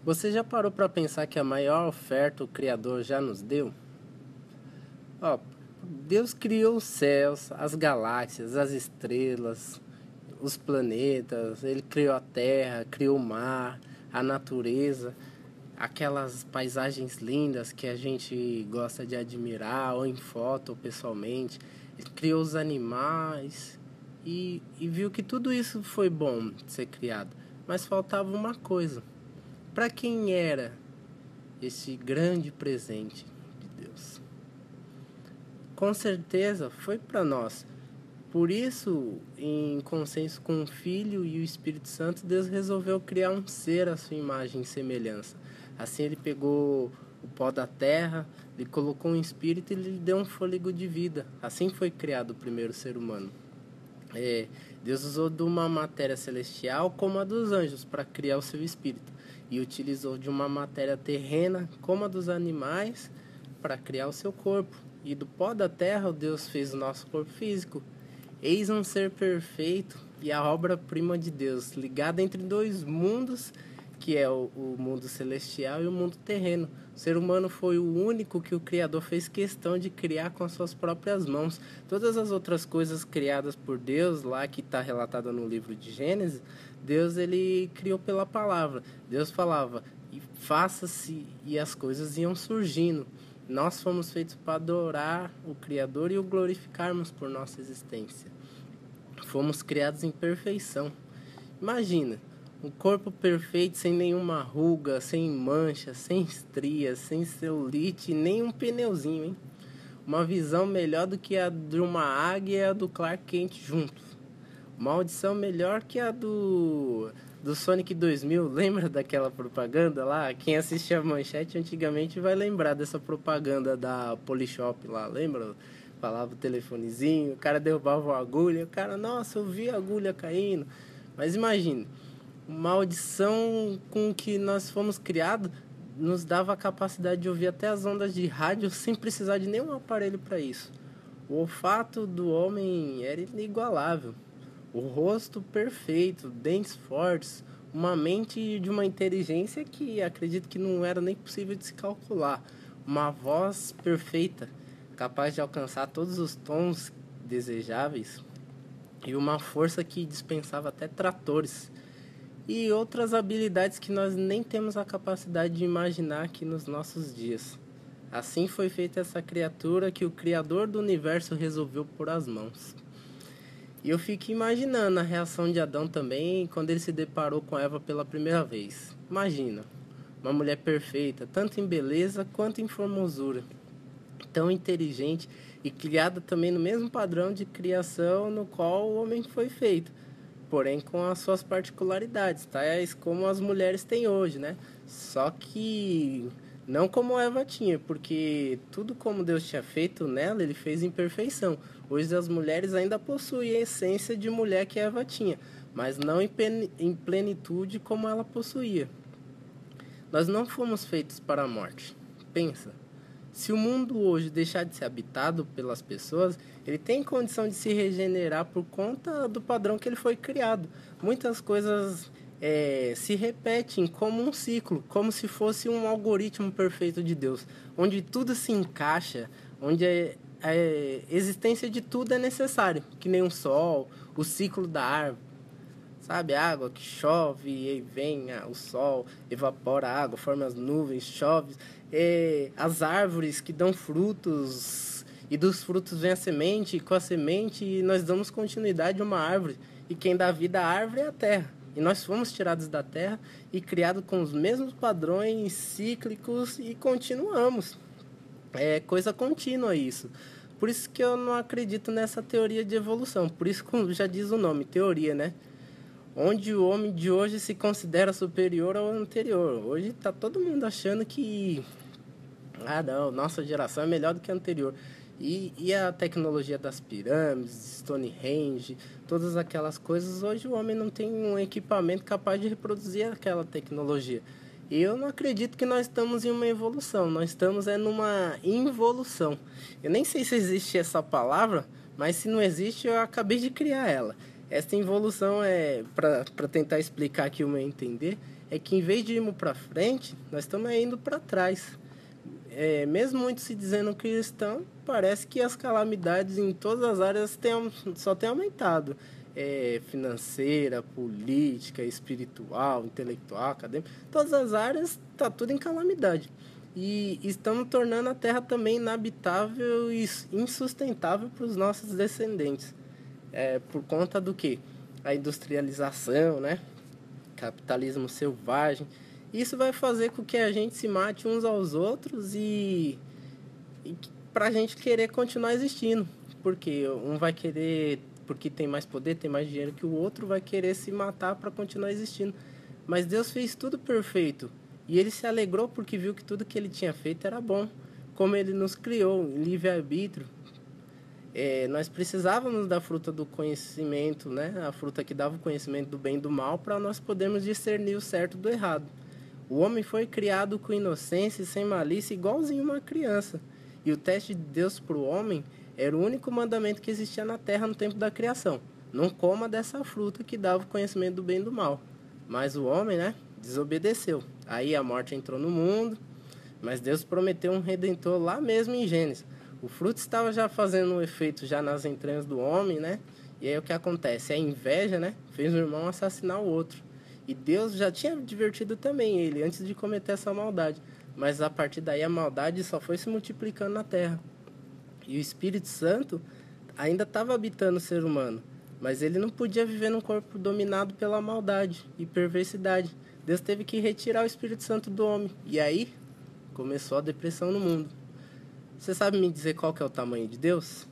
Você já parou para pensar que a maior oferta o Criador já nos deu? Ó, Deus criou os céus, as galáxias, as estrelas, os planetas, ele criou a terra, criou o mar, a natureza, aquelas paisagens lindas que a gente gosta de admirar, ou em foto, ou pessoalmente. Ele criou os animais e viu que tudo isso foi bom de ser criado. Mas faltava uma coisa. Para quem era esse grande presente de Deus? Com certeza foi para nós. Por isso, em consenso com o Filho e o Espírito Santo, Deus resolveu criar um ser à sua imagem e semelhança. Assim ele pegou o pó da terra, lhe colocou um espírito e lhe deu um fôlego de vida. Assim foi criado o primeiro ser humano. Deus usou de uma matéria celestial como a dos anjos para criar o seu espírito, e utilizou de uma matéria terrena como a dos animais para criar o seu corpo. E do pó da terra Deus fez o nosso corpo físico. Eis um ser perfeito e a obra-prima de Deus, ligada entre dois mundos, que é o mundo celestial e o mundo terreno. O ser humano foi o único que o Criador fez questão de criar com as suas próprias mãos. Todas as outras coisas criadas por Deus, lá que está relatada no livro de Gênesis, Deus ele criou pela palavra. Deus falava, e faça-se, e as coisas iam surgindo. Nós fomos feitos para adorar o Criador e o glorificarmos por nossa existência. Fomos criados em perfeição. Imagina, um corpo perfeito, sem nenhuma ruga, sem mancha, sem estrias, sem celulite, nem um pneuzinho, hein? Uma visão melhor do que a de uma águia e a do Clark Kent juntos. Uma audição melhor que a do Sonic 2000. Lembra daquela propaganda lá? Quem assistia a Manchete antigamente vai lembrar dessa propaganda da Polishop lá, lembra? Falava o telefonezinho, o cara derrubava a agulha, o cara, nossa, eu vi a agulha caindo. Mas imagine, uma audição com que nós fomos criados nos dava a capacidade de ouvir até as ondas de rádio sem precisar de nenhum aparelho para isso. O olfato do homem era inigualável. O rosto perfeito, dentes fortes, uma mente de uma inteligência que acredito que não era nem possível de se calcular. Uma voz perfeita, capaz de alcançar todos os tons desejáveis. E uma força que dispensava até tratores. E outras habilidades que nós nem temos a capacidade de imaginar aqui nos nossos dias. Assim foi feita essa criatura que o Criador do Universo resolveu pôr as mãos. E eu fico imaginando a reação de Adão também quando ele se deparou com Eva pela primeira vez. Imagina, uma mulher perfeita, tanto em beleza quanto em formosura, tão inteligente e criada também no mesmo padrão de criação no qual o homem foi feito, porém com as suas particularidades, tais como as mulheres têm hoje, né? Só que não como Eva tinha, porque tudo como Deus tinha feito nela, ele fez em perfeição. Hoje as mulheres ainda possuem a essência de mulher que Eva tinha, mas não em plenitude como ela possuía. Nós não fomos feitos para a morte. Pensa, se o mundo hoje deixar de ser habitado pelas pessoas, ele tem condição de se regenerar por conta do padrão que ele foi criado. Muitas coisas se repetem como um ciclo, como se fosse um algoritmo perfeito de Deus, onde tudo se encaixa, onde a existência de tudo é necessário, que nem o sol, o ciclo da árvore. Sabe, a água que chove e vem o sol, evapora a água, forma as nuvens, chove. As árvores que dão frutos, e dos frutos vem a semente, e com a semente nós damos continuidade a uma árvore. E quem dá vida à árvore é a terra. E nós fomos tirados da terra e criados com os mesmos padrões cíclicos e continuamos. É coisa contínua isso. Por isso que eu não acredito nessa teoria de evolução. Por isso, como já diz o nome, teoria, né? Onde o homem de hoje se considera superior ao anterior. Hoje está todo mundo achando que não, nossa geração é melhor do que a anterior. E a tecnologia das pirâmides, Stonehenge, todas aquelas coisas, hoje o homem não tem um equipamento capaz de reproduzir aquela tecnologia. E eu não acredito que nós estamos em uma evolução, nós estamos numa involução. Eu nem sei se existe essa palavra, mas se não existe, eu acabei de criar ela. Essa involução para tentar explicar aqui o meu entender, é que em vez de irmos para frente, nós estamos indo para trás. Mesmo muitos se dizendo cristão, parece que as calamidades em todas as áreas só têm aumentado. Financeira, política, espiritual, intelectual, acadêmica, todas as áreas está tudo em calamidade. E estamos tornando a terra também inabitável e insustentável para os nossos descendentes. Por conta do quê? A industrialização, né? Capitalismo selvagem. Isso vai fazer com que a gente se mate uns aos outros e para a gente querer continuar existindo. Porque um vai querer, porque tem mais poder, tem mais dinheiro que o outro, vai querer se matar para continuar existindo. Mas Deus fez tudo perfeito. E ele se alegrou porque viu que tudo que ele tinha feito era bom. Como ele nos criou, em livre-arbítrio. Nós precisávamos da fruta do conhecimento, né? A fruta que dava o conhecimento do bem e do mal, para nós podermos discernir o certo do errado. O homem foi criado com inocência e sem malícia, igualzinho uma criança. E o teste de Deus para o homem era o único mandamento que existia na terra no tempo da criação. Não coma dessa fruta que dava o conhecimento do bem e do mal. Mas o homem, né, desobedeceu. Aí a morte entrou no mundo, mas Deus prometeu um redentor lá mesmo em Gênesis. O fruto estava já fazendo um efeito já nas entranhas do homem, né? E aí o que acontece? A inveja, né, fez o irmão assassinar o outro. E Deus já tinha advertido também ele antes de cometer essa maldade. Mas a partir daí a maldade só foi se multiplicando na terra. E o Espírito Santo ainda estava habitando o ser humano. Mas ele não podia viver num corpo dominado pela maldade e perversidade. Deus teve que retirar o Espírito Santo do homem. E aí começou a depressão no mundo. Você sabe me dizer qual que é o tamanho de Deus?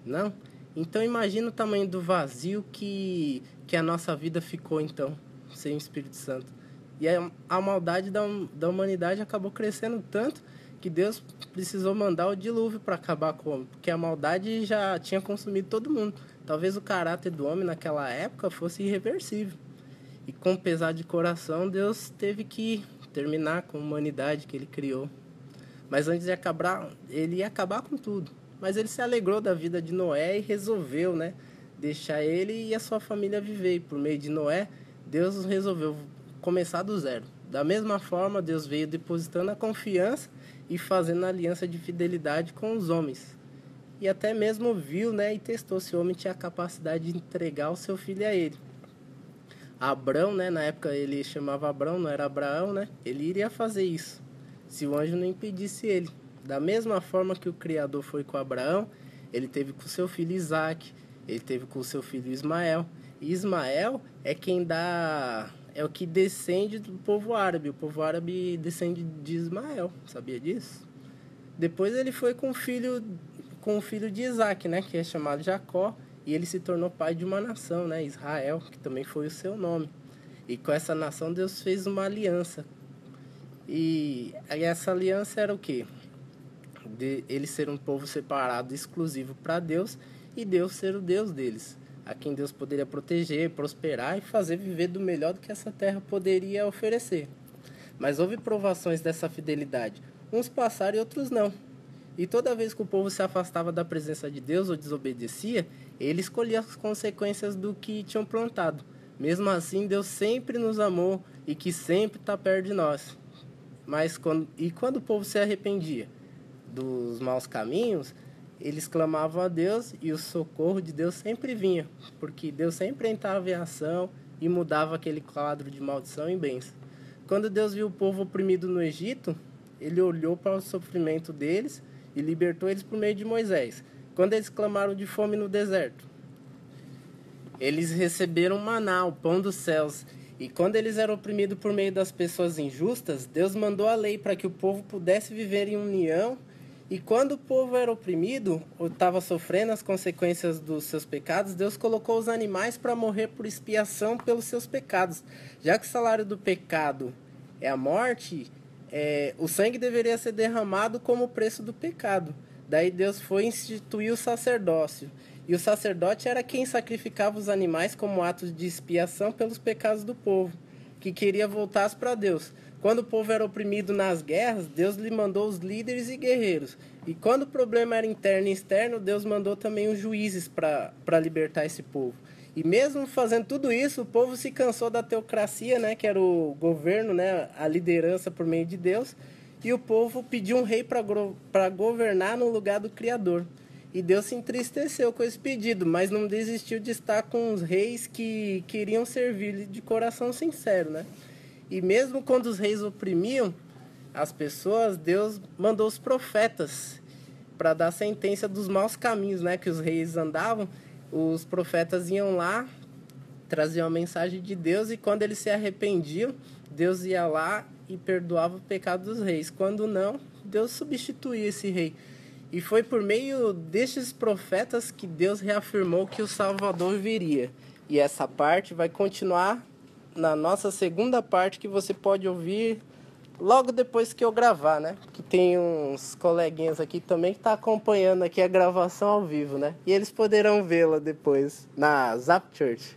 Não? Então imagina o tamanho do vazio que a nossa vida ficou então, sem o Espírito Santo. E a maldade da humanidade acabou crescendo tanto que Deus precisou mandar o dilúvio para acabar com o homem, porque a maldade já tinha consumido todo mundo. Talvez o caráter do homem naquela época fosse irreversível. E com pesar de coração, Deus teve que terminar com a humanidade que ele criou. Mas antes de acabar, ele ia acabar com tudo. Mas ele se alegrou da vida de Noé e resolveu, né, deixar ele e a sua família viver. E por meio de Noé, Deus resolveu começar do zero. Da mesma forma, Deus veio depositando a confiança e fazendo a aliança de fidelidade com os homens. E até mesmo viu, né, e testou se o homem tinha a capacidade de entregar o seu filho a ele. Abrão, né, na época ele chamava Abrão, não era Abraão, né, ele iria fazer isso, se o anjo não impedisse ele. Da mesma forma que o Criador foi com Abraão, ele teve com seu filho Isaac, ele teve com seu filho Ismael. E Ismael é o que descende do povo árabe. O povo árabe descende de Ismael, sabia disso? Depois ele foi com o filho de Isaac, né, que é chamado Jacó, e ele se tornou pai de uma nação, né, Israel, que também foi o seu nome. E com essa nação Deus fez uma aliança. E essa aliança era o quê? De ele ser um povo separado, exclusivo para Deus, e Deus ser o Deus deles, a quem Deus poderia proteger, prosperar e fazer viver do melhor do que essa terra poderia oferecer. Mas houve provações dessa fidelidade. Uns passaram e outros não. E toda vez que o povo se afastava da presença de Deus ou desobedecia, ele escolhia as consequências do que tinham plantado. Mesmo assim, Deus sempre nos amou e que sempre está perto de nós. Mas quando o povo se arrependia dos maus caminhos, eles clamavam a Deus e o socorro de Deus sempre vinha, porque Deus sempre entrava em ação e mudava aquele quadro de maldição em bênção. Quando Deus viu o povo oprimido no Egito, ele olhou para o sofrimento deles e libertou eles por meio de Moisés. Quando eles clamaram de fome no deserto, eles receberam maná, o pão dos céus. E quando eles eram oprimidos por meio das pessoas injustas, Deus mandou a lei para que o povo pudesse viver em união. E quando o povo era oprimido, ou estava sofrendo as consequências dos seus pecados, Deus colocou os animais para morrer por expiação pelos seus pecados. Já que o salário do pecado é a morte, o sangue deveria ser derramado como o preço do pecado. Daí Deus foi instituir o sacerdócio. E o sacerdote era quem sacrificava os animais como atos de expiação pelos pecados do povo, que queria voltar para Deus. Quando o povo era oprimido nas guerras, Deus lhe mandou os líderes e guerreiros. E quando o problema era interno e externo, Deus mandou também os juízes para libertar esse povo. E mesmo fazendo tudo isso, o povo se cansou da teocracia, né, que era o governo, né, a liderança por meio de Deus, e o povo pediu um rei para governar no lugar do Criador. E Deus se entristeceu com esse pedido, mas não desistiu de estar com os reis que queriam servir de coração sincero, né? E mesmo quando os reis oprimiam as pessoas, Deus mandou os profetas para dar sentença dos maus caminhos, né, que os reis andavam. Os profetas iam lá, traziam a mensagem de Deus, e quando eles se arrependiam, Deus ia lá e perdoava o pecado dos reis. Quando não, Deus substituía esse rei. E foi por meio destes profetas que Deus reafirmou que o Salvador viria. E essa parte vai continuar na nossa segunda parte, que você pode ouvir logo depois que eu gravar, né? Que tem uns coleguinhas aqui também que tá acompanhando aqui a gravação ao vivo, né? E eles poderão vê-la depois na Zap Church.